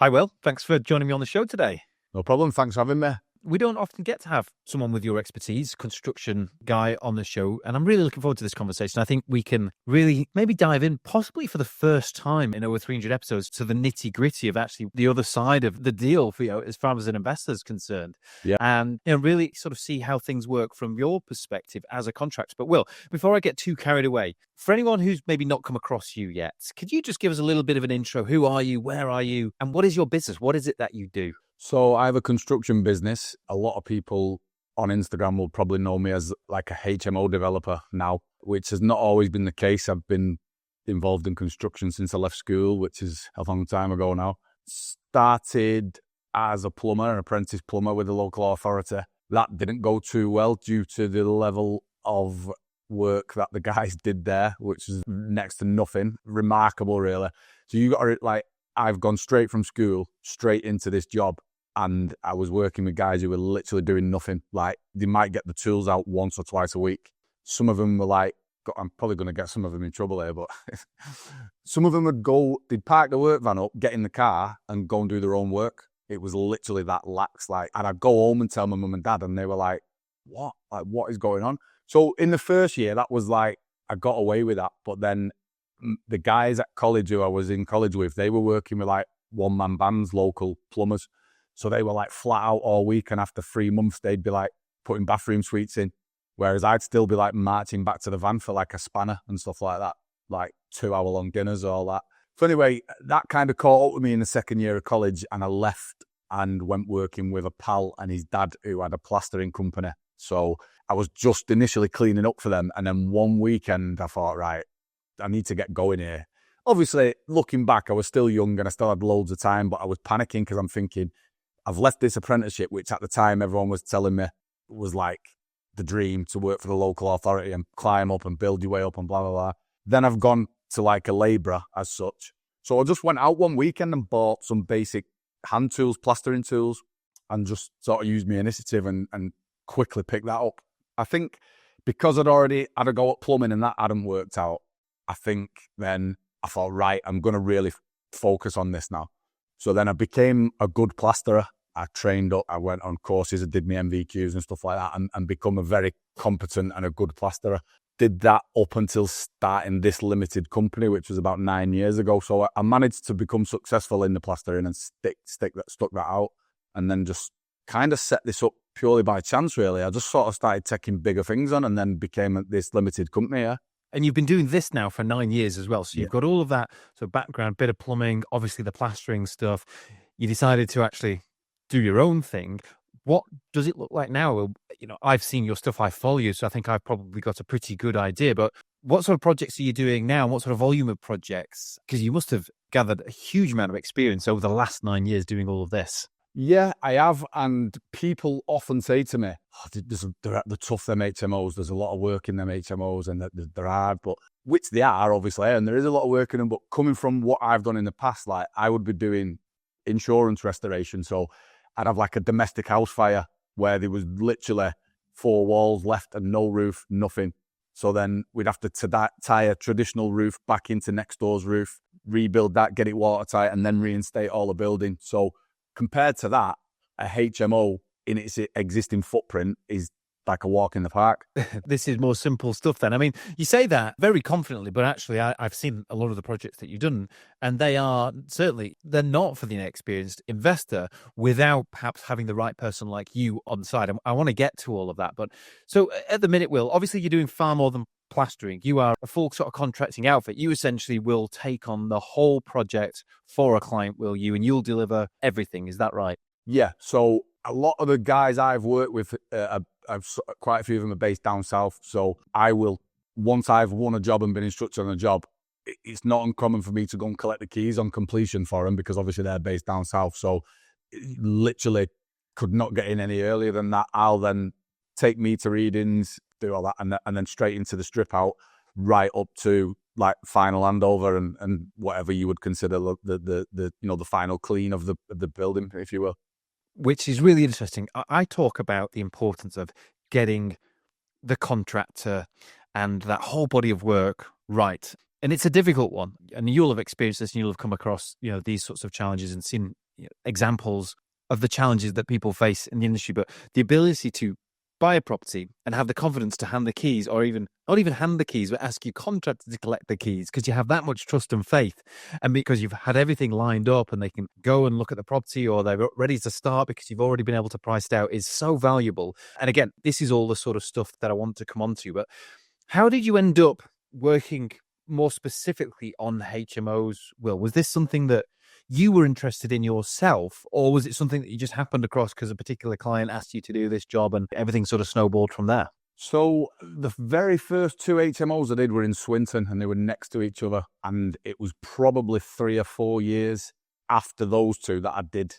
Hi, Will. Thanks for joining me on the show today. No problem. Thanks for having me. We don't often get to have someone with your expertise, construction guy, on the show, and I'm really looking forward to this conversation. I think we can really maybe dive in, possibly for the first time in over 300 episodes, to the nitty-gritty of actually the other side of the deal for as far as an investor is concerned. Yeah. And really sort of see how things work from your perspective as a contractor. But Will, before I get too carried away, for anyone who's maybe not come across you yet, could you just give us a little bit of an intro? Who are you? Where are you? And what is your business? What is it that you do? So I have a construction business. A lot of people on Instagram will probably know me as like a HMO developer now, which has not always been the case. I've been involved in construction since I left school, which is a long time ago now. Started as a plumber, an apprentice plumber with the local authority. That didn't go too well due to the level of work that the guys did there, which is next to nothing. Remarkable, really. So you got to, I've gone straight from school, straight into this job. And I was working with guys who were literally doing nothing. Like, they might get the tools out once or twice a week. Some of them were like, I'm probably going to get some of them in trouble here, but some of them they'd park the work van up, get in the car and go and do their own work. It was literally that lax. And I'd go home and tell my mum and dad, and they were like, what? Like, what is going on? So in the first year, that was like, I got away with that. But then the guys at college who I was in college with, they were working with like one-man bands, local plumbers. So they were like flat out all week, and after 3 months, they'd be like putting bathroom suites in. Whereas I'd still be like marching back to the van for like a spanner and stuff like that, like 2-hour-long dinners, all that. So anyway, that kind of caught up with me in the second year of college, and I left and went working with a pal and his dad who had a plastering company. So I was just initially cleaning up for them. And then one weekend I thought, right, I need to get going here. Obviously, looking back, I was still young and I still had loads of time, but I was panicking because I'm thinking, I've left this apprenticeship, which at the time everyone was telling me was like the dream, to work for the local authority and climb up and build your way up and blah, blah, blah. Then I've gone to like a labourer as such. So I just went out one weekend and bought some basic hand tools, plastering tools, and just sort of used my initiative and quickly picked that up. I think because I'd already had a go at plumbing and that hadn't worked out, I think then I thought, right, I'm going to really focus on this now. So then I became a good plasterer. I trained up, I went on courses, I did my MVQs and stuff like that, and become a very competent and a good plasterer. Did that up until starting this limited company, which was about 9 years ago. So I managed to become successful in the plastering and stuck that out, and then just kind of set this up purely by chance, really. I just sort of started taking bigger things on and then became this limited company, yeah. And you've been doing this now for 9 years as well. So you've got all of that sort of background, bit of plumbing, obviously the plastering stuff. You decided to actually do your own thing. What does it look like now? I've seen your stuff, I follow you, so I think I've probably got a pretty good idea. But what sort of projects are you doing now? What sort of volume of projects? Because you must have gathered a huge amount of experience over the last 9 years doing all of this. Yeah, I have. And people often say to me, they're tough, them HMOs. There's a lot of work in them HMOs and they're hard, but which they are, obviously. And there is a lot of work in them. But coming from what I've done in the past, like I would be doing insurance restoration. So I'd have like a domestic house fire where there was literally 4 walls left and no roof, nothing. So then we'd have to tie a traditional roof back into next door's roof, rebuild that, get it watertight, and then reinstate all the building. So compared to that, a HMO in its existing footprint is like a walk in the park. This is more simple stuff then. I mean, you say that very confidently, but actually I've seen a lot of the projects that you've done, and they're not for the inexperienced investor without perhaps having the right person like you on side. I want to get to all of that. But so at the minute, Will, obviously you're doing far more than plastering. You are a full sort of contracting outfit. You essentially will take on the whole project for a client, will you? And you'll deliver everything. Is that right? Yeah. So a lot of the guys I've worked with, quite a few of them are based down south. So I will, once I've won a job and been instructed on a job, it's not uncommon for me to go and collect the keys on completion for them, because obviously they're based down south. So literally could not get in any earlier than that. I'll then take meter readings, do all that, and then straight into the strip out, right up to like final handover and whatever you would consider the final clean of the building, if you will. Which is really interesting. I talk about the importance of getting the contractor and that whole body of work right. And it's a difficult one. And you'll have experienced this, and you'll have come across, these sorts of challenges and seen, examples of the challenges that people face in the industry, but the ability to buy a property and have the confidence to hand the keys, or even not even hand the keys, but ask your contractor to collect the keys because you have that much trust and faith, and because you've had everything lined up and they can go and look at the property, or they're ready to start because you've already been able to price it out, is so valuable. And again, this is all the sort of stuff that I want to come on to. But how did you end up working more specifically on HMOs, Will? Was this something that you were interested in yourself, or was it something that you just happened across because a particular client asked you to do this job and everything sort of snowballed from there? So the very first 2 HMOs I did were in Swinton, and they were next to each other. And it was probably 3 or 4 years after those 2 that I did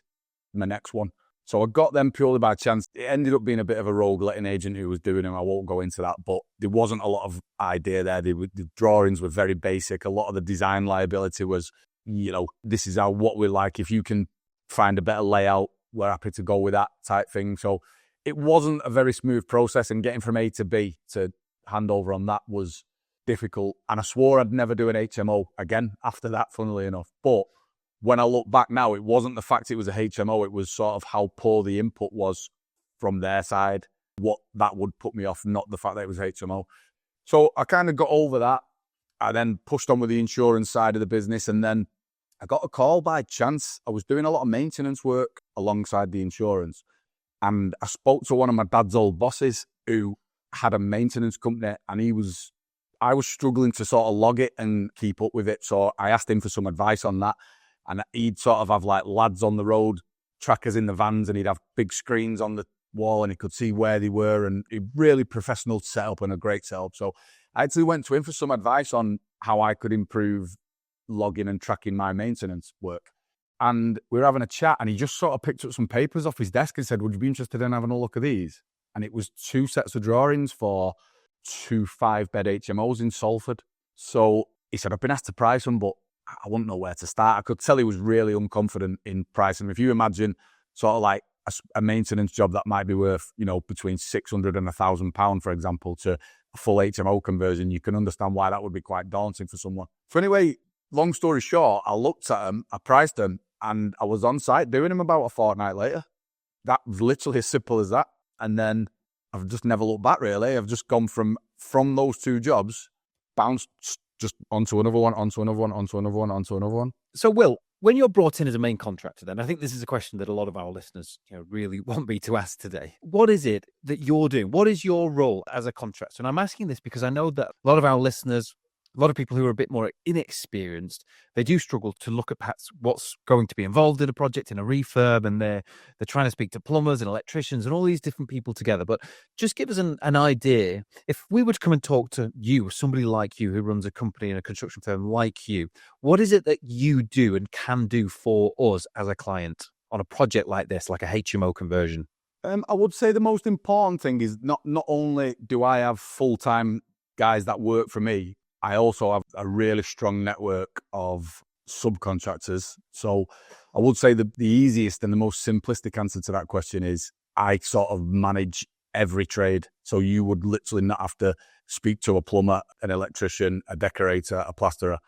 my next one. So I got them purely by chance. It ended up being a bit of a rogue letting agent who was doing them. I won't go into that, but there wasn't a lot of idea there. The drawings were very basic. A lot of the design liability was, this is what we like. If you can find a better layout, we're happy to go with that type thing. So it wasn't a very smooth process, and getting from A to B to hand over on that was difficult. And I swore I'd never do an HMO again after that, funnily enough. But when I look back now, it wasn't the fact it was a HMO, it was sort of how poor the input was from their side, what that would put me off, not the fact that it was HMO. So I kind of got over that. I then pushed on with the insurance side of the business, and then I got a call by chance. I was doing a lot of maintenance work alongside the insurance, and I spoke to one of my dad's old bosses who had a maintenance company, and I was struggling to sort of log it and keep up with it. So I asked him for some advice on that. And he'd sort of have like lads on the road, trackers in the vans, and he'd have big screens on the wall and he could see where they were, and a really professional setup and a great setup. So I actually went to him for some advice on how I could improve logging and tracking my maintenance work. And we were having a chat, and he just sort of picked up some papers off his desk and said, would you be interested in having a look at these? And it was 2 sets of drawings for 2 5-bed HMOs in Salford. So he said, I've been asked to price them, but I wouldn't know where to start. I could tell he was really unconfident in pricing. If you imagine sort of like a maintenance job that might be worth, between £600 and £1,000, for example, to a full HMO conversion, you can understand why that would be quite daunting for someone. So anyway, long story short, I looked at them, I priced them, and I was on site doing them about a fortnight later. That was literally as simple as that. And then I've just never looked back, really. I've just gone from those 2 jobs, bounced just onto another one, onto another one, onto another one, onto another one. So, Will, when you're brought in as a main contractor, then I think this is a question that a lot of our listeners really want me to ask today. What is it that you're doing? What is your role as a contractor? And I'm asking this because I know that a lot of our listeners, a lot of people who are a bit more inexperienced, they do struggle to look at perhaps what's going to be involved in a project, in a refurb, and they're trying to speak to plumbers and electricians and all these different people together. But just give us an idea. If we were to come and talk to you, somebody like you who runs a company and a construction firm like you, what is it that you do and can do for us as a client on a project like this, like a HMO conversion? I would say the most important thing is not only do I have full-time guys that work for me, I also have a really strong network of subcontractors. So I would say the easiest and the most simplistic answer to that question is I sort of manage every trade. So you would literally not have to speak to a plumber, an electrician, a decorator, a plasterer.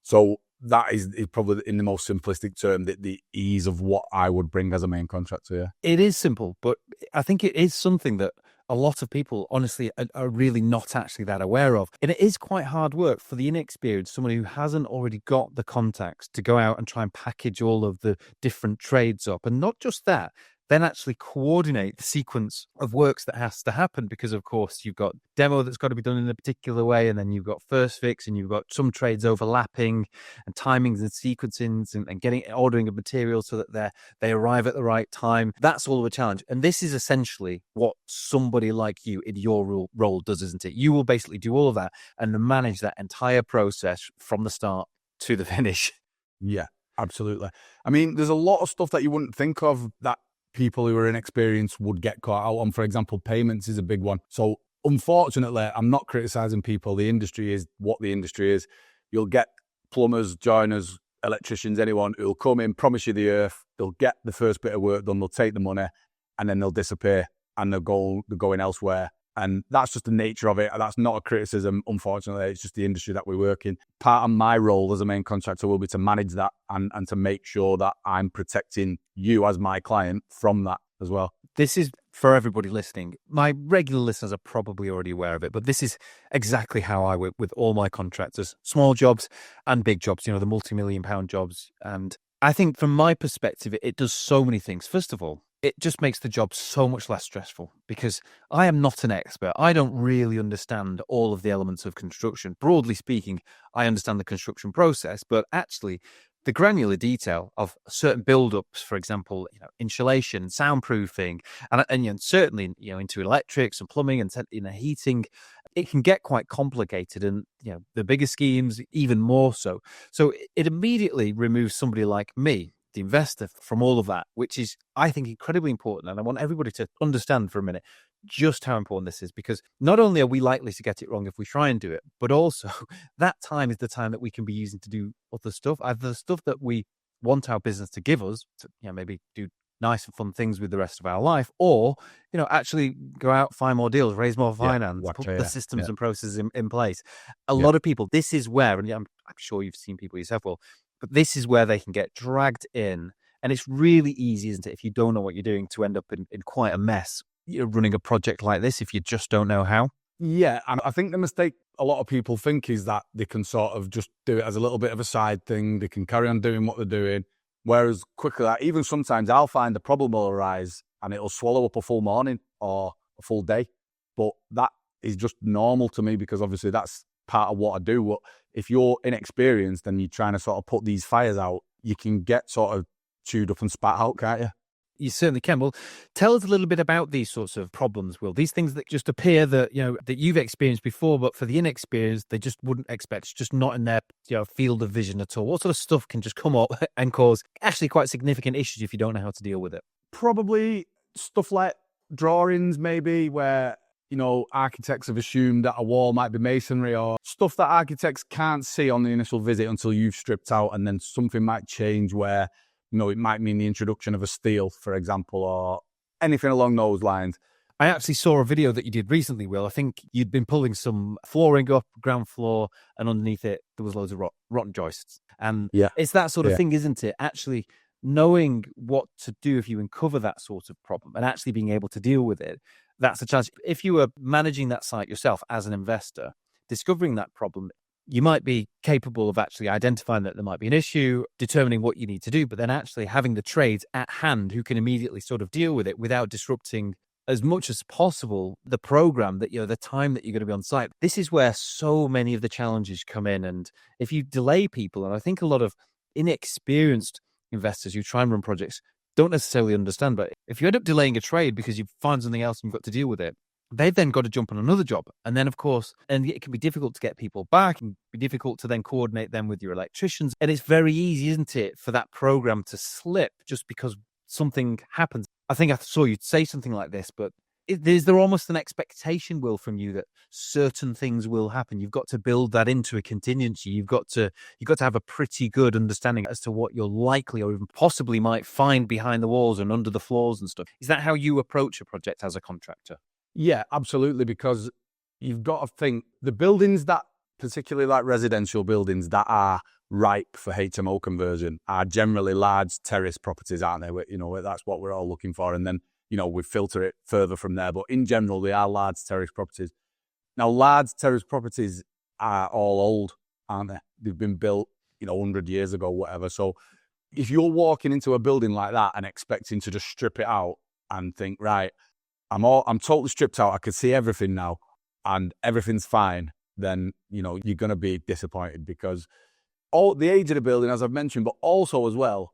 So that is probably in the most simplistic term, the ease of what I would bring as a main contractor. Yeah. It is simple, but I think it is something that a lot of people, honestly, are really not actually that aware of. And it is quite hard work for the inexperienced, someone who hasn't already got the contacts, to go out and try and package all of the different trades up. And not just that, then actually coordinate the sequence of works that has to happen, because of course you've got demo that's got to be done in a particular way, and then you've got first fix, and you've got some trades overlapping, and timings and sequencing, and ordering of materials so that they arrive at the right time. That's all of a challenge. And this is essentially what somebody like you in your role does, isn't it? You will basically do all of that and manage that entire process from the start to the finish. Yeah, absolutely. I mean, there's a lot of stuff that you wouldn't think of that people who are inexperienced would get caught out on. For example, payments is a big one. So unfortunately, I'm not criticizing people. The industry is what the industry is. You'll get plumbers, joiners, electricians, anyone who'll come in, promise you the earth. They'll get the first bit of work done. They'll take the money and then they'll disappear and they're going elsewhere. And that's just the nature of it. That's not a criticism, unfortunately. It's just the industry that we work in. Part of my role as a main contractor will be to manage that and to make sure that I'm protecting you as my client from that as well. This is for everybody listening. My regular listeners are probably already aware of it, but this is exactly how I work with all my contractors, small jobs and big jobs, the multi-million-pound jobs. And I think from my perspective, it does so many things. First of all, it just makes the job so much less stressful because I am not an expert. I don't really understand all of the elements of construction. Broadly speaking, I understand the construction process, but actually the granular detail of certain build-ups, for example, insulation, soundproofing, and certainly into electrics and plumbing and heating, it can get quite complicated, and the bigger schemes even more so. So it immediately removes somebody like me, the investor, from all of that, which is, I think, incredibly important. And I want everybody to understand for a minute just how important this is, because not only are we likely to get it wrong if we try and do it, but also that time is the time that we can be using to do other stuff, either the stuff that we want our business to give us, to maybe do nice and fun things with the rest of our life, or actually go out, find more deals, raise more finance, put the systems and processes in place. A lot of people, this is where, and I'm sure you've seen people yourself, Will, but this is where they can get dragged in, and it's really easy, isn't it, if you don't know what you're doing, to end up in quite a mess running a project like this if you just don't know how. Yeah, and I think the mistake a lot of people think is that they can sort of just do it as a little bit of a side thing. They can carry on doing what they're doing. Whereas quickly, even sometimes I'll find the problem will arise and it'll swallow up a full morning or a full day. But that is just normal to me because obviously that's part of what I do. But if you're inexperienced and you're trying to sort of put these fires out, you can get sort of chewed up and spat out, can't you? You certainly can. Well, tell us a little bit about these sorts of problems, Will. These things that just appear that that you've experienced before, but for the inexperienced, they just wouldn't expect. It's just not in their field of vision at all. What sort of stuff can just come up and cause actually quite significant issues if you don't know how to deal with it? Probably stuff like drawings, maybe where architects have assumed that a wall might be masonry, or stuff that architects can't see on the initial visit until you've stripped out, and then something might change where it might mean the introduction of a steel, for example, or anything along those lines. I actually saw a video that you did recently, Will. I think you'd been pulling some flooring up, ground floor, and underneath it, there was loads of rotten joists. And it's that sort of thing, isn't it? Actually knowing what to do if you uncover that sort of problem and actually being able to deal with it, that's a challenge. If you were managing that site yourself as an investor, discovering that problem, you might be capable of actually identifying that there might be an issue, determining what you need to do, but then actually having the trades at hand who can immediately sort of deal with it without disrupting as much as possible the program that the time that you're going to be on site. This is where so many of the challenges come in. And if you delay people, and I think a lot of inexperienced investors who try and run projects don't necessarily understand, but if you end up delaying a trade because you find something else and you've got to deal with it, they've then got to jump on another job. And then, of course, and it can be difficult to get people back and be difficult to then coordinate them with your electricians. And it's very easy, isn't it, for that program to slip just because something happens. I think I saw you say something like this, but is there almost an expectation, Will, from you that certain things will happen? You've got to build that into a contingency. You've got to have a pretty good understanding as to what you're likely or even possibly might find behind the walls and under the floors and stuff. Is that how you approach a project as a contractor? Yeah, absolutely, because you've got to think the buildings that, particularly like residential buildings that are ripe for HMO conversion, are generally large terrace properties, aren't they? That's what we're all looking for. And then, we filter it further from there. But in general, they are large terrace properties. Now, large terrace properties are all old, aren't they? They've been built, 100 years ago, whatever. So if you're walking into a building like that and expecting to just strip it out and think, right, I'm totally stripped out, I can see everything now and everything's fine, then, you're going to be disappointed because all the age of the building, as I've mentioned, but also as well,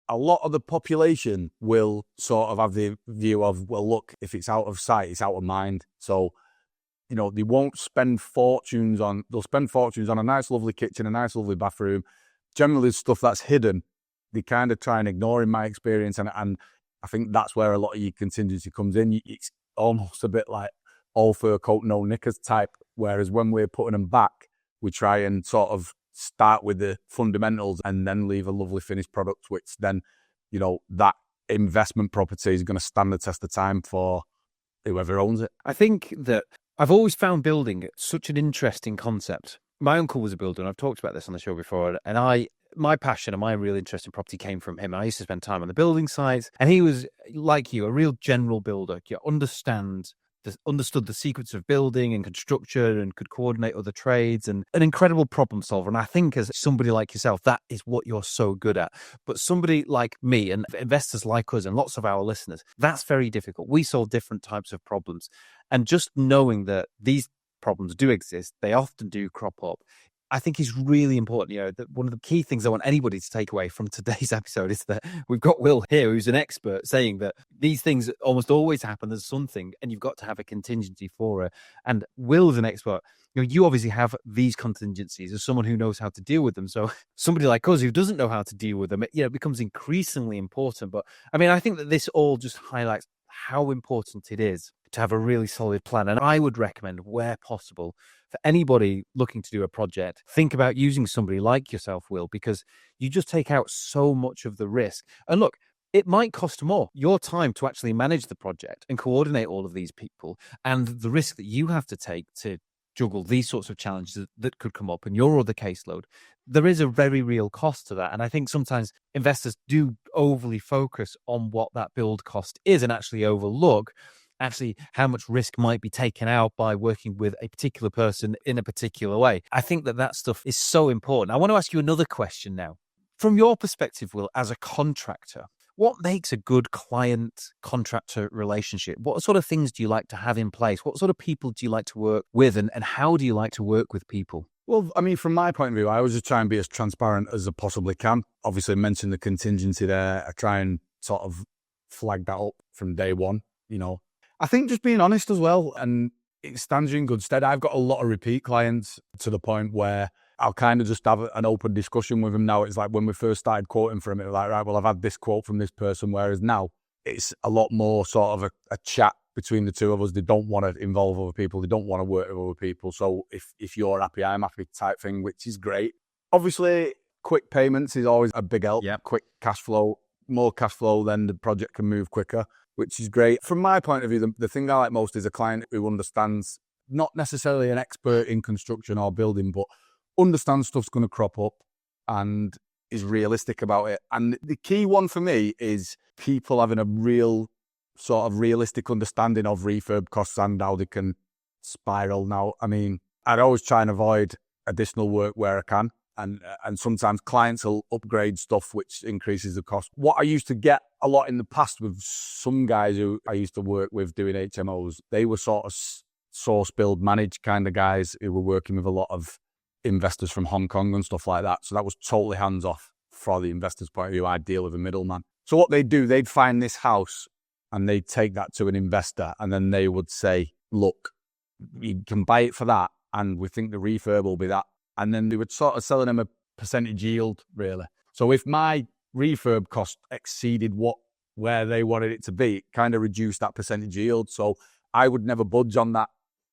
a lot of the population will sort of have the view of, well, look, if it's out of sight, it's out of mind. So, they won't spend fortunes they'll spend fortunes on a nice, lovely kitchen, a nice, lovely bathroom. Generally, stuff that's hidden, they kind of try and ignore in my experience. And I think that's where a lot of your contingency comes in. It's almost a bit like all fur coat, no knickers type. Whereas when we're putting them back, we try and sort of start with the fundamentals and then leave a lovely finished product, which then, that investment property is going to stand the test of time for whoever owns it. I think that I've always found building such an interesting concept. My uncle was a builder, and I've talked about this on the show before, and my passion and my real interest in property came from him. I used to spend time on the building sites, and he was, like you, a real general builder. You understood the sequence of building and construction and could coordinate other trades, and an incredible problem solver. And I think as somebody like yourself, that is what you're so good at. But somebody like me and investors like us and lots of our listeners, that's very difficult. We solve different types of problems. And just knowing that these problems do exist, they often do crop up, I think is really important. That one of the key things I want anybody to take away from today's episode is that we've got Will here, who's an expert, saying that these things almost always happen. There's something, and you've got to have a contingency for it. And Will is an expert. You obviously have these contingencies as someone who knows how to deal with them. So somebody like us who doesn't know how to deal with them, it becomes increasingly important. But I mean, I think that this all just highlights how important it is to have a really solid plan. And I would recommend, where possible, for anybody looking to do a project, think about using somebody like yourself, Will, because you just take out so much of the risk. And look, it might cost more your time to actually manage the project and coordinate all of these people, and the risk that you have to take to juggle these sorts of challenges that could come up in your other caseload. There is a very real cost to that. And I think sometimes investors do overly focus on what that build cost is and actually overlook how much risk might be taken out by working with a particular person in a particular way. I think that stuff is so important. I want to ask you another question now. From your perspective, Will, as a contractor, what makes a good client-contractor relationship? What sort of things do you like to have in place? What sort of people do you like to work with, and how do you like to work with people? Well, I mean, from my point of view, I always just try and be as transparent as I possibly can. Obviously, I mentioned the contingency there. I try and sort of flag that up from day one, I think just being honest as well, and it stands you in good stead. I've got a lot of repeat clients to the point where I'll kind of just have an open discussion with them now. It's like when we first started quoting for them, it was like, right, well, I've had this quote from this person, whereas now it's a lot more sort of a chat between the two of us. They don't want to involve other people. They don't want to work with other people. So if you're happy, I'm happy type thing, which is great. Obviously, quick payments is always a big help. Yep. Quick cash flow, more cash flow, then the project can move quicker, which is great. From my point of view, the thing I like most is a client who understands, not necessarily an expert in construction or building, but understands stuff's going to crop up and is realistic about it. And the key one for me is people having a real sort of realistic understanding of refurb costs and how they can spiral. Now, I mean, I'd always try and avoid additional work where I can. And sometimes clients will upgrade stuff, which increases the cost. What I used to get a lot in the past with some guys who I used to work with doing HMOs, they were sort of source, build, manage kind of guys who were working with a lot of investors from Hong Kong and stuff like that. So that was totally hands off for the investor's point of view. I deal with a middleman. So what they'd do, they'd find this house and they'd take that to an investor, and then they would say, look, you can buy it for that, and we think the refurb will be that. And then they would sort of selling them a percentage yield, really. So if my refurb cost exceeded where they wanted it to be, it kind of reduced that percentage yield. So I would never budge on that.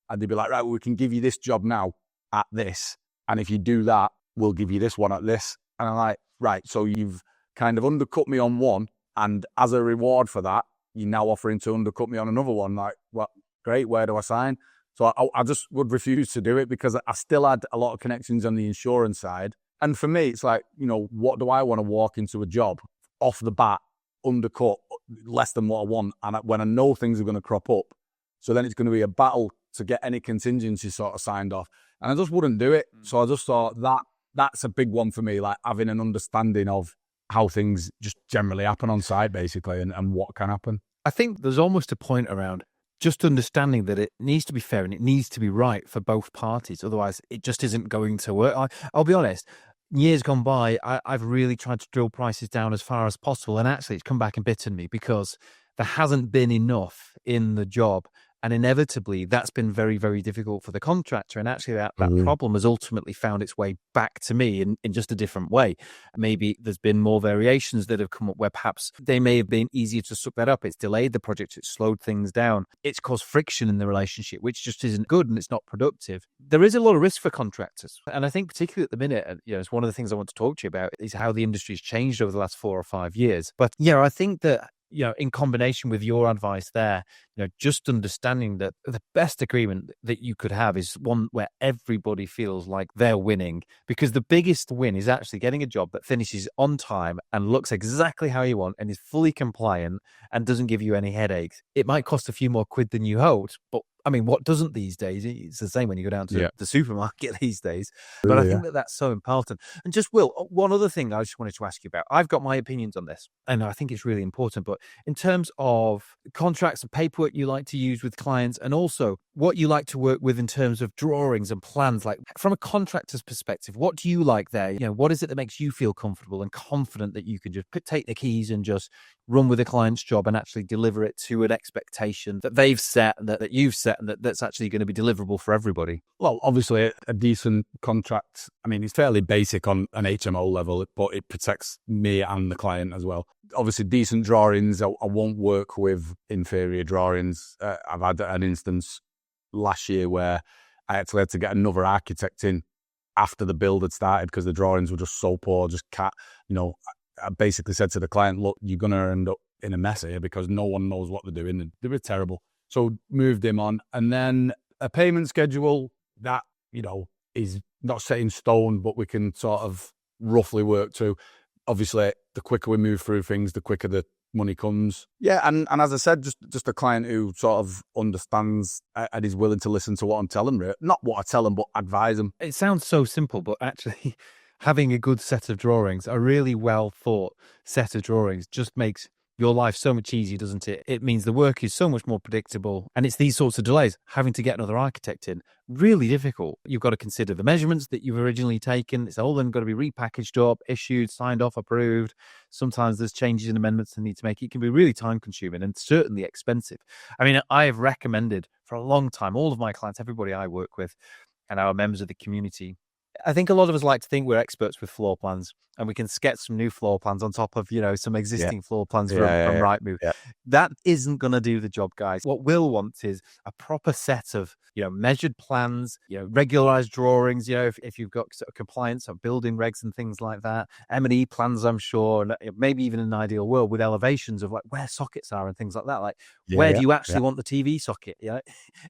And they'd be like, right, well, we can give you this job now at this. And if you do that, we'll give you this one at this. And I'm like, right, so you've kind of undercut me on one. And as a reward for that, you're now offering to undercut me on another one. Like, well, great, where do I sign? So I just would refuse to do it because I still had a lot of connections on the insurance side. And for me, it's like, what do I want to walk into a job off the bat, undercut, less than what I want? And when I know things are going to crop up, so then it's going to be a battle to get any contingency sort of signed off. And I just wouldn't do it. So I just thought that's a big one for me, like having an understanding of how things just generally happen on site, basically, and what can happen. I think there's almost a point around just understanding that it needs to be fair and it needs to be right for both parties. Otherwise, it just isn't going to work. I'll be honest, years gone by, I've really tried to drill prices down as far as possible. And actually, it's come back and bitten me because there hasn't been enough in the job. And inevitably, that's been very, very difficult for the contractor. And actually, that problem has ultimately found its way back to me in just a different way. Maybe there's been more variations that have come up where perhaps they may have been easier to suck that up. It's delayed the project. It's slowed things down. It's caused friction in the relationship, which just isn't good and it's not productive. There is a lot of risk for contractors. And I think particularly at the minute, it's one of the things I want to talk to you about is how the industry has changed over the last 4 or 5 years. But yeah, I think that, in combination with your advice there, just understanding that the best agreement that you could have is one where everybody feels like they're winning, because the biggest win is actually getting a job that finishes on time and looks exactly how you want and is fully compliant and doesn't give you any headaches. It might cost a few more quid than you hoped, but I mean, what doesn't these days? It's the same when you go down to the supermarket these days. But I think that that's so important. And just, Will, one other thing I just wanted to ask you about. I've got my opinions on this, and I think it's really important. But in terms of contracts and paperwork you like to use with clients, and also what you like to work with in terms of drawings and plans, like from a contractor's perspective, what do you like there? What is it that makes you feel comfortable and confident that you can just take the keys and just run with a client's job and actually deliver it to an expectation that they've set, that you've set, and that's actually going to be deliverable for everybody? Well, obviously a decent contract, I mean, it's fairly basic on an HMO level, but it protects me and the client as well. Obviously, decent drawings, I won't work with inferior drawings. I've had an instance last year where I actually had to get another architect in after the build had started because the drawings were just so poor, I basically said to the client, look, you're going to end up in a mess here because no one knows what they're doing. And they were terrible. So moved him on. And then a payment schedule that, is not set in stone, but we can sort of roughly work to. Obviously, the quicker we move through things, the quicker the money comes. Yeah, and as I said, just a client who sort of understands and is willing to listen to what I'm telling them. Not what I tell them, but advise them. It sounds so simple, but actually having a good set of drawings, a really well thought set of drawings, just makes your life so much easier, doesn't it? It means the work is so much more predictable. And it's these sorts of delays, having to get another architect in, really difficult. You've got to consider the measurements that you've originally taken. It's all then got to be repackaged up, issued, signed off, approved. Sometimes there's changes and amendments that need to make. It can be really time consuming and certainly expensive. I mean, I have recommended for a long time, all of my clients, everybody I work with, and our members of the community, I think a lot of us like to think we're experts with floor plans and we can sketch some new floor plans on top of, some existing floor plans from Rightmove. Yeah. That isn't going to do the job, guys. What Will wants is a proper set of, measured plans, regularized drawings, if you've got sort of compliance of building regs and things like that, M&E plans, I'm sure, and maybe even in an ideal world with elevations of like where sockets are and things like that. Like, where do you actually want the TV socket?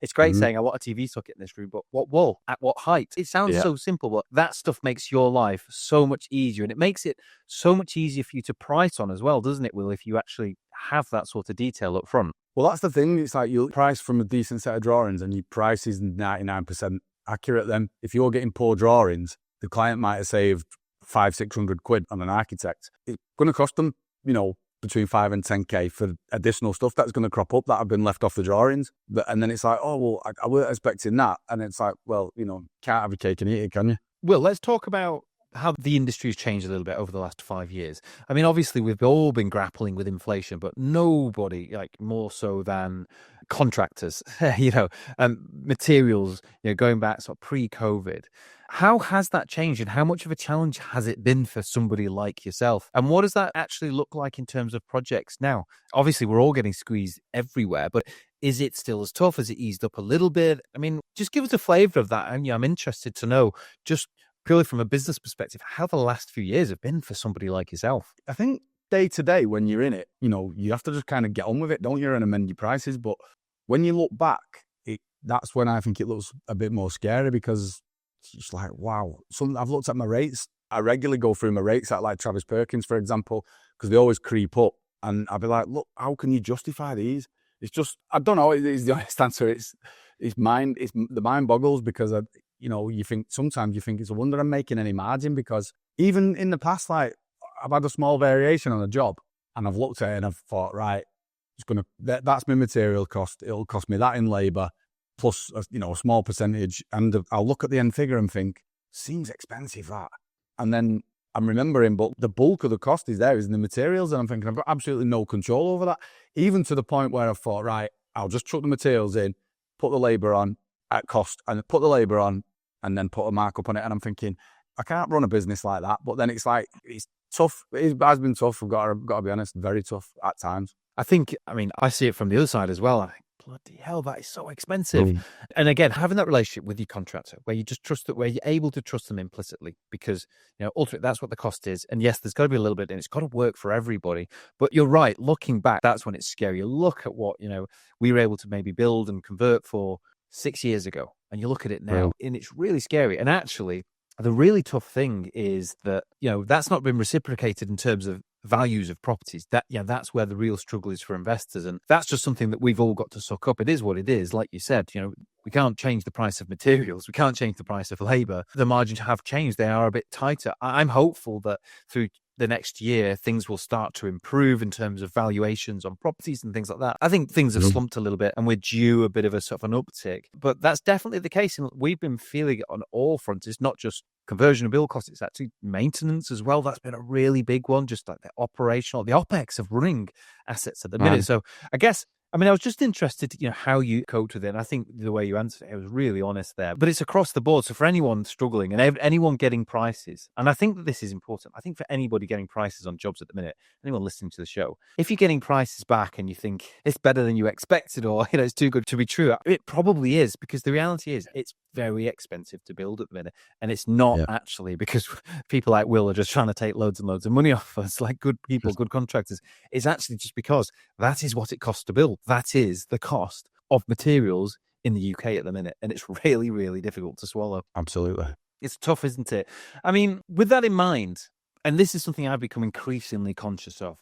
It's great saying I want a TV socket in this room, but what wall? At what height? It sounds so simple, but that stuff makes your life so much easier, and it makes it so much easier for you to price on as well, doesn't it, Will, if you actually have that sort of detail up front? Well, that's the thing. It's like you'll price from a decent set of drawings and your price is 99% accurate. Then if you're getting poor drawings, the client might have saved 500-600 quid on an architect. It's going to cost them, between 5 and 10k for additional stuff that's going to crop up that have been left off the drawings. And then it's like, oh, well, I weren't expecting that. And it's like, well, can't have a cake and eat it, can you? Well, let's talk about how the industry has changed a little bit over the last 5 years. I mean, obviously, we've all been grappling with inflation, but nobody more so than contractors, materials, going back sort of pre-COVID. How has that changed and how much of a challenge has it been for somebody like yourself? And what does that actually look like in terms of projects now? Obviously, we're all getting squeezed everywhere, but is it still as tough? Has it eased up a little bit? I mean, just give us a flavour of that. And I'm interested to know, just purely from a business perspective, how the last few years have been for somebody like yourself. I think day to day when you're in it, you have to just kind of get on with it, don't you, and amend your prices. But when you look back, that's when I think it looks a bit more scary because it's just like, wow. I've looked at my rates. I regularly go through my rates at like Travis Perkins, for example, because they always creep up. And I'll be like, look, how can you justify these? It's just, I don't know. It's the honest answer. The mind boggles because sometimes you think it's a wonder I'm making any margin, because even in the past, like I've had a small variation on a job and I've looked at it and I've thought, right, that's my material cost. It'll cost me that in labor plus, a small percentage. And I'll look at the end figure and think, seems expensive that. And then I'm remembering, but the bulk of the cost is in the materials. And I'm thinking I've got absolutely no control over that. Even to the point where I've thought, right, I'll just chuck the materials in, put the labor on at cost and put the labor on and then put a markup on it. And I'm thinking, I can't run a business like that. But then it's like, it's tough. It has been tough. I've got to be honest, very tough at times. I see it from the other side as well. bloody hell, that is so expensive. And again, having that relationship with your contractor where you just trust that, where you're able to trust them implicitly, because, ultimately that's what the cost is. And yes, there's got to be a little bit, and it's got to work for everybody. But you're right, looking back, that's when it's scary. You look at what, we were able to maybe build and convert for 6 years ago, and you look at it now, and it's really scary. And actually, the really tough thing is that, that's not been reciprocated in terms of values of properties. That's where the real struggle is for investors. And that's just something that we've all got to suck up. It is what it is. Like you said, we can't change the price of materials. We can't change the price of labor. The margins have changed. They are a bit tighter. I'm hopeful that through the next year, things will start to improve in terms of valuations on properties and things like that. I think things have slumped a little bit and we're due a bit of a sort of an uptick, but that's definitely the case. And we've been feeling it on all fronts. It's not just conversion and build costs, it's actually maintenance as well. That's been a really big one, just like the OPEX of running assets at the minute. So I guess, I was just interested, how you coped with it. And I think the way you answered it was really honest there. But it's across the board. So for anyone struggling and anyone getting prices, and I think that this is important. I think for anybody getting prices on jobs at the minute, anyone listening to the show, if you're getting prices back and you think it's better than you expected, or it's too good to be true, it probably is, because the reality is it's very expensive to build at the minute. And it's not actually because people like Will are just trying to take loads and loads of money off us, like good people, good contractors. It's actually just because that is what it costs to build. That is the cost of materials in the UK at the minute. And it's really, really difficult to swallow. Absolutely. It's tough, isn't it? With that in mind, and this is something I've become increasingly conscious of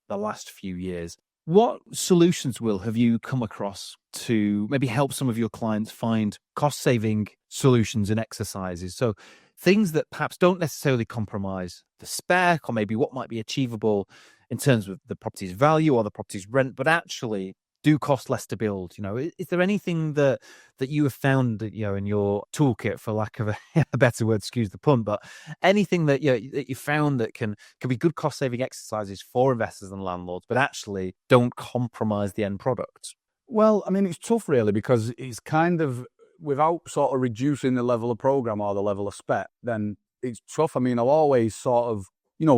the last few years, what solutions, Will, have you come across to maybe help some of your clients find cost-saving solutions and exercises? So things that perhaps don't necessarily compromise the spec, or maybe what might be achievable in terms of the property's value or the property's rent, but actually do cost less to build. Is there anything that you have found that, in your toolkit, for lack of a better word, excuse the pun, but anything that that you found that can be good cost saving exercises for investors and landlords, but actually don't compromise the end product? Well, it's tough really, because it's kind of, without sort of reducing the level of program or the level of spec, then it's tough. I'll always sort of,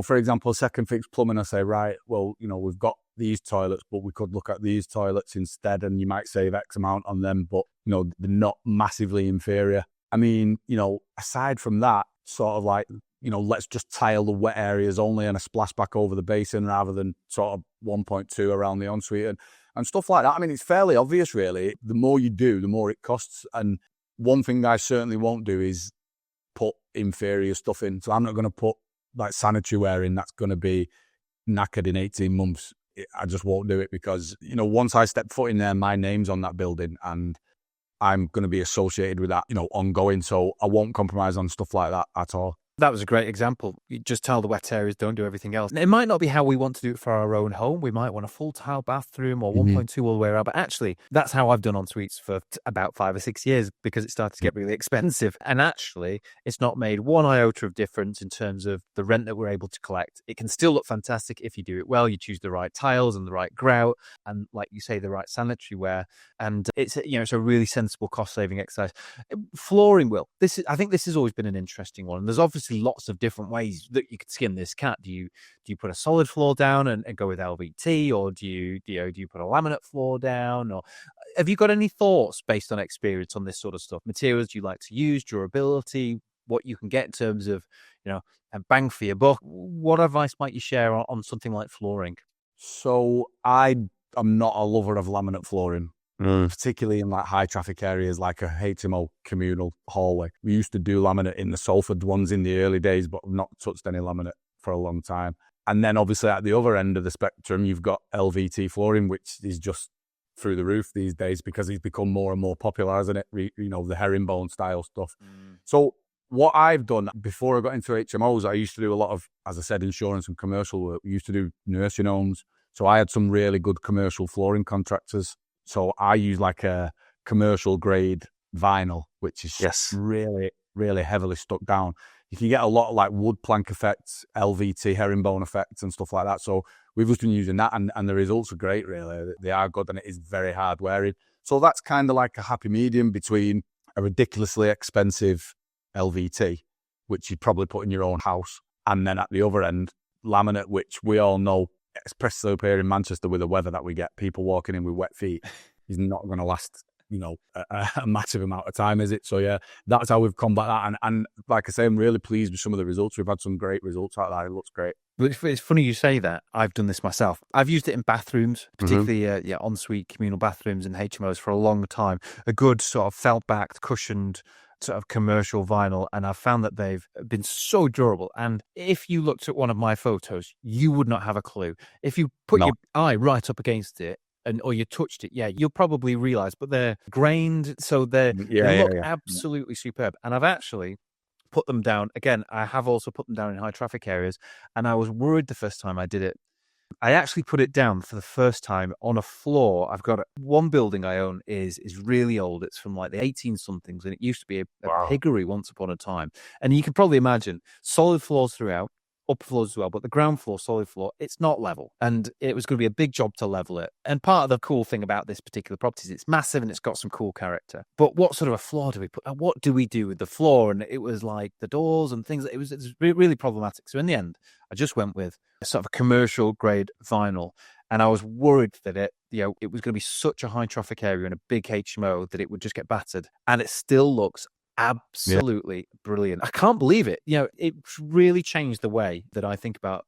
for example, second fix plumbing, I say, right, well, we've got these toilets, but we could look at these toilets instead, and you might save X amount on them, but they're not massively inferior. Aside from that, sort of like, let's just tile the wet areas only and a splashback over the basin rather than sort of 1.2 around the ensuite and stuff like that. It's fairly obvious really. The more you do, the more it costs. And one thing I certainly won't do is put inferior stuff in. So I'm not going to put like sanitary ware in that's going to be knackered in 18 months. I just won't do it, because, once I step foot in there, my name's on that building and I'm going to be associated with that, ongoing. So I won't compromise on stuff like that at all. That was a great example. You just tile the wet areas, don't do everything else. It might not be how we want to do it for our own home. We might want a full tile bathroom or 1.2 all the way around. But actually, that's how I've done en suites for about 5 or 6 years, because it started to get really expensive. And actually, it's not made one iota of difference in terms of the rent that we're able to collect. It can still look fantastic if you do it well. You choose the right tiles and the right grout and, like you say, the right sanitary ware. And it's it's a really sensible cost-saving exercise. Flooring, Will. I think this has always been an interesting one. And there's obviously lots of different ways that you could skin this cat. Do you put a solid floor down and go with LVT, or do you put a laminate floor down, or have you got any thoughts based on experience on this sort of stuff? Materials you like to use, durability, what you can get in terms of and bang for your buck. What advice might you share on something like flooring? So I am not a lover of laminate flooring. Particularly in like high traffic areas like a HMO communal hallway. We used to do laminate in the Salford ones in the early days, but I've not touched any laminate for a long time. And then obviously at the other end of the spectrum, you've got LVT flooring, which is just through the roof these days because it's become more and more popular, hasn't it? The herringbone style stuff. So what I've done before I got into HMOs, I used to do a lot of, as I said, insurance and commercial work. We used to do nursing homes. So I had some really good commercial flooring contractors. So I use like a commercial grade vinyl, which is really, really heavily stuck down. You can get a lot of like wood plank effects, LVT, herringbone effects and stuff like that. So we've just been using that and the results are great, really. They are good and it is very hard wearing. So that's kind of like a happy medium between a ridiculously expensive LVT, which you'd probably put in your own house, and then at the other end, laminate, which we all know, especially up here in Manchester with the weather that we get, people walking in with wet feet. is not going to last, a massive amount of time, is it? So yeah, that's how we've combat that. And like I say, I'm really pleased with some of the results. We've had some great results out of that. It looks great. But it's funny you say that. I've done this myself. I've used it in bathrooms, particularly ensuite communal bathrooms and HMOs for a long time. A good sort of felt-backed, cushioned sort of commercial vinyl, and I've found that they've been so durable. And if you looked at one of my photos, you would not have a clue. If you put your eye right up against it, or you touched it, you'll probably realize. But they're grained, so they look absolutely superb. And I've actually put them down again. I have also put them down in high traffic areas, and I was worried the first time I did it. I actually put it down for the first time on a floor. I've got one building I own is really old. It's from like the 18 somethings, and it used to be a piggery once upon a time. And you can probably imagine solid floors throughout, upper floors as well, but the ground floor, solid floor, it's not level. And it was going to be a big job to level it. And part of the cool thing about this particular property is it's massive and it's got some cool character. But what sort of a floor do we put? What do we do with the floor? And it was like the doors and things. It was really problematic. So in the end, I just went with a sort of a commercial grade vinyl. And I was worried that it was going to be such a high traffic area and a big HMO that it would just get battered. And it still looks absolutely brilliant. I can't believe it. It really changed the way that I think about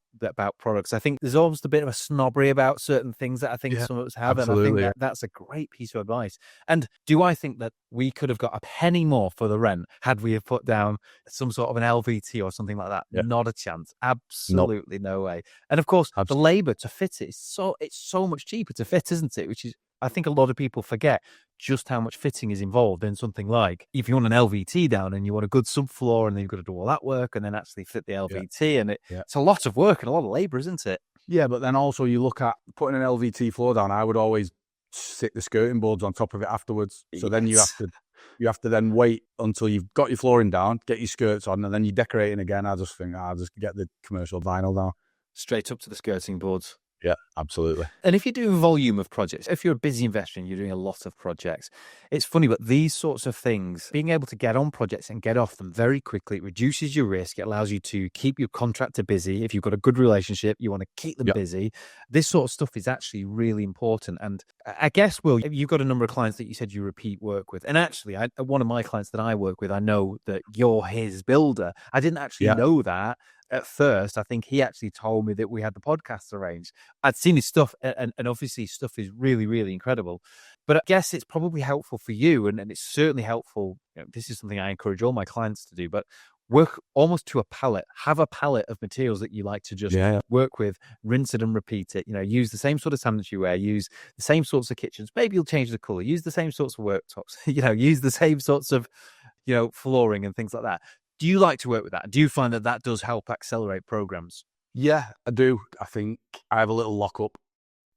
products. I think there's almost a bit of a snobbery about certain things that I think some of us have. Absolutely. And I think that's a great piece of advice. And do I think that we could have got a penny more for the rent had we have put down some sort of an LVT or something like that? Yeah. Not a chance. Absolutely no way. And of course, the labor to fit it it's so much cheaper to fit, isn't it? Which is, I think a lot of people forget just how much fitting is involved in something like if you want an LVT down and you want a good subfloor and then you've got to do all that work and then actually fit the LVT and it's a lot of work and a lot of labour, isn't it? Yeah, but then also you look at putting an LVT floor down. I would always stick the skirting boards on top of it afterwards. So then you have to then wait until you've got your flooring down, get your skirts on, and then you're decorating again. I just think I'll just get the commercial vinyl down. Straight up to the skirting boards. Yeah, absolutely. And if you're doing volume of projects, if you're a busy investor and you're doing a lot of projects, it's funny, but these sorts of things, being able to get on projects and get off them very quickly, it reduces your risk. It allows you to keep your contractor busy. If you've got a good relationship, you want to keep them busy. This sort of stuff is actually really important. And I guess, Will, you've got a number of clients that you said you repeat work with. And actually, one of my clients that I work with, I know that you're his builder. I didn't actually know that. At first, I think he actually told me that we had the podcast arranged. I'd seen his stuff, and obviously his stuff is really, really incredible. But I guess it's probably helpful for you, and it's certainly helpful. This is something I encourage all my clients to do, but work almost to a palette. Have a palette of materials that you like to just work with, rinse it and repeat it. Use the same sort of sandwich you wear, use the same sorts of kitchens. Maybe you'll change the colour, use the same sorts of worktops, use the same sorts of, flooring and things like that. Do you like to work with that? Do you find that does help accelerate programs? Yeah, I do. I think I have a little lockup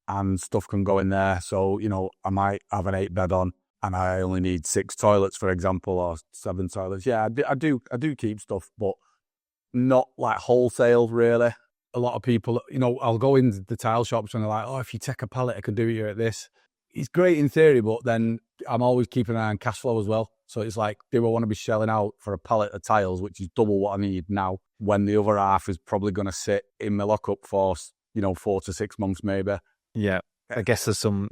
and stuff can go in there. So, I might have an 8-bed on and I only need 6 toilets, for example, or 7 toilets. Yeah, I do keep stuff, but not like wholesale, really. A lot of people, I'll go into the tile shops and they're like, oh, if you take a pallet, I can do it here at this. It's great in theory, but then I'm always keeping an eye on cash flow as well. So it's like, do I want to be shelling out for a pallet of tiles, which is double what I need now, when the other half is probably going to sit in my lockup for, 4 to 6 months maybe. Yeah, I guess there's some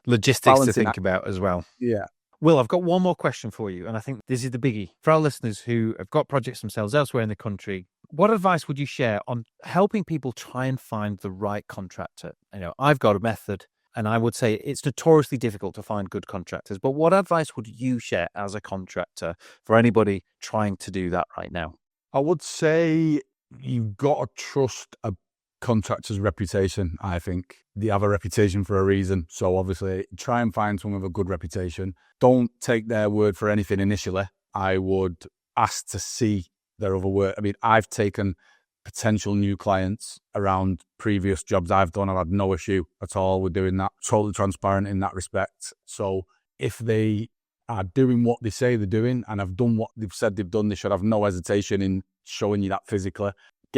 logistics to think about as well. Yeah. Will, I've got one more question for you, and I think this is the biggie. For our listeners who have got projects themselves elsewhere in the country, what advice would you share on helping people try and find the right contractor? I've got a method. And I would say it's notoriously difficult to find good contractors. But what advice would you share as a contractor for anybody trying to do that right now? I would say you've got to trust a contractor's reputation, I think. They have a reputation for a reason. So obviously, try and find someone with a good reputation. Don't take their word for anything initially. I would ask to see their other work. I mean, I've taken potential new clients around previous jobs I've done. I've had no issue at all with doing that. Totally transparent in that respect. So if they are doing what they say they're doing and have done what they've said they've done, they should have no hesitation in showing you that physically.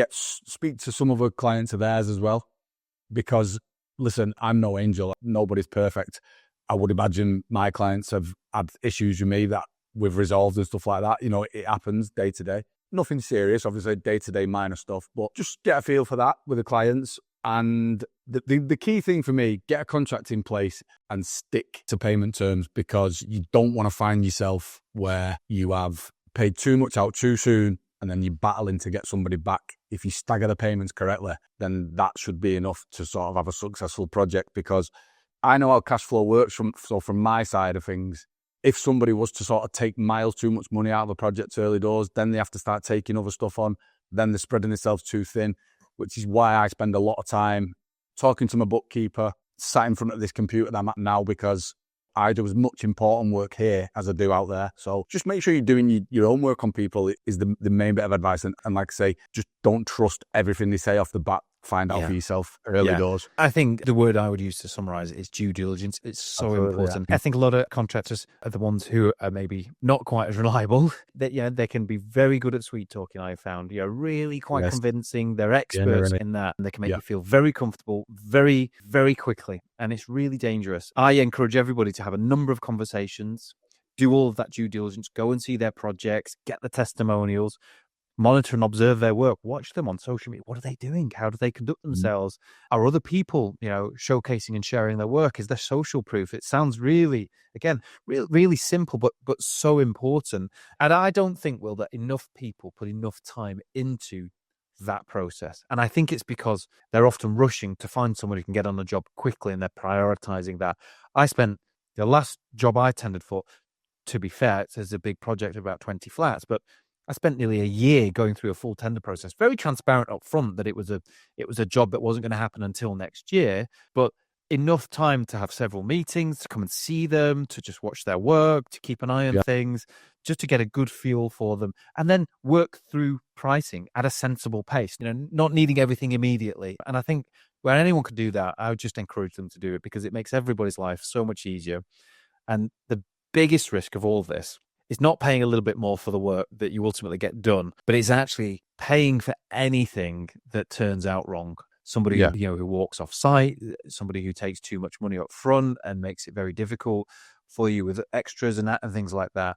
Speak to some other clients of theirs as well. Because listen, I'm no angel. Nobody's perfect. I would imagine my clients have had issues with me that we've resolved and stuff like that. It happens day to day. Nothing serious, obviously, day-to-day minor stuff, but just get a feel for that with the clients. And the key thing for me, get a contract in place and stick to payment terms, because you don't want to find yourself where you have paid too much out too soon and then you're battling to get somebody back. If you stagger the payments correctly, then that should be enough to sort of have a successful project, because I know how cash flow works from my side of things. If somebody was to sort of take miles too much money out of a project early doors, then they have to start taking other stuff on. Then they're spreading themselves too thin, which is why I spend a lot of time talking to my bookkeeper, sat in front of this computer that I'm at now, because I do as much important work here as I do out there. So just make sure you're doing your own work on people is the main bit of advice. And like I say, just don't trust everything they say off the bat. Find out for yourself early doors. I think the word I would use to summarize it is due diligence. It's so Absolutely, important. yeah. I think a lot of contractors are the ones who are maybe not quite as reliable. That they can be very good at sweet talking. I found really quite convincing. They're experts in that, and they can make you feel very comfortable very, very quickly. And it's really dangerous. I encourage everybody to have a number of conversations, do all of that due diligence, go and see their projects, get the testimonials, monitor and observe their work, watch them on social media. What are they doing? How do they conduct themselves? Are other people, showcasing and sharing their work? Is there social proof? It sounds really, again, really simple, but so important. And I don't think, Will, that enough people put enough time into that process. And I think it's because they're often rushing to find someone who can get on the job quickly, and they're prioritizing that. I spent the last job I tendered for, to be fair, it's a big project of about 20 flats, but I spent nearly a year going through a full tender process, very transparent up front that it was a job that wasn't going to happen until next year, but enough time to have several meetings, to come and see them, to just watch their work, to keep an eye on things, just to get a good feel for them, and then work through pricing at a sensible pace, not needing everything immediately. And I think when anyone can do that, I would just encourage them to do it, because it makes everybody's life so much easier. And the biggest risk of all this is not paying a little bit more for the work that you ultimately get done, but it's actually paying for anything that turns out wrong. Somebody who walks off site, somebody who takes too much money up front and makes it very difficult for you with extras and things like that.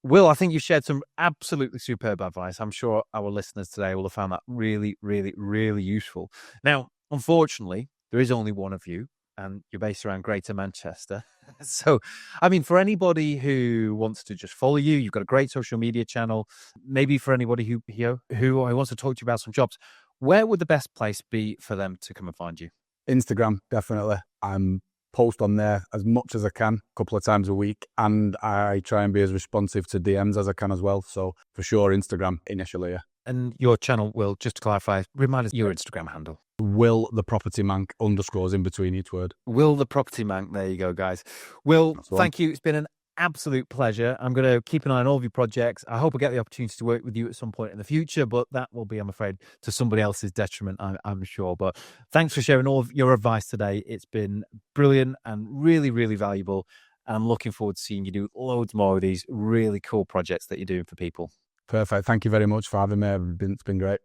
Will, I think you've shared some absolutely superb advice. I'm sure our listeners today will have found that really, really, really useful. Now, unfortunately, there is only one of you, and you're based around Greater Manchester. So, I mean, for anybody who wants to just follow you, you've got a great social media channel. Maybe for anybody who wants to talk to you about some jobs, where would the best place be for them to come and find you? Instagram, definitely. I'm post on there as much as I can, a couple of times a week, and I try and be as responsive to DMs as I can as well. So for sure, Instagram initially. Yeah. And your channel, Will, just to clarify, remind us your Instagram handle. Will the Property Mank, underscores in between each word. Will the Property Mank. There you go, guys. Will, thank you. It's been an absolute pleasure. I'm going to keep an eye on all of your projects. I hope I get the opportunity to work with you at some point in the future, but that will be, I'm afraid, to somebody else's detriment, I'm sure. But thanks for sharing all of your advice today. It's been brilliant and really, really valuable. And I'm looking forward to seeing you do loads more of these really cool projects that you're doing for people. Perfect. Thank you very much for having me. It's been great.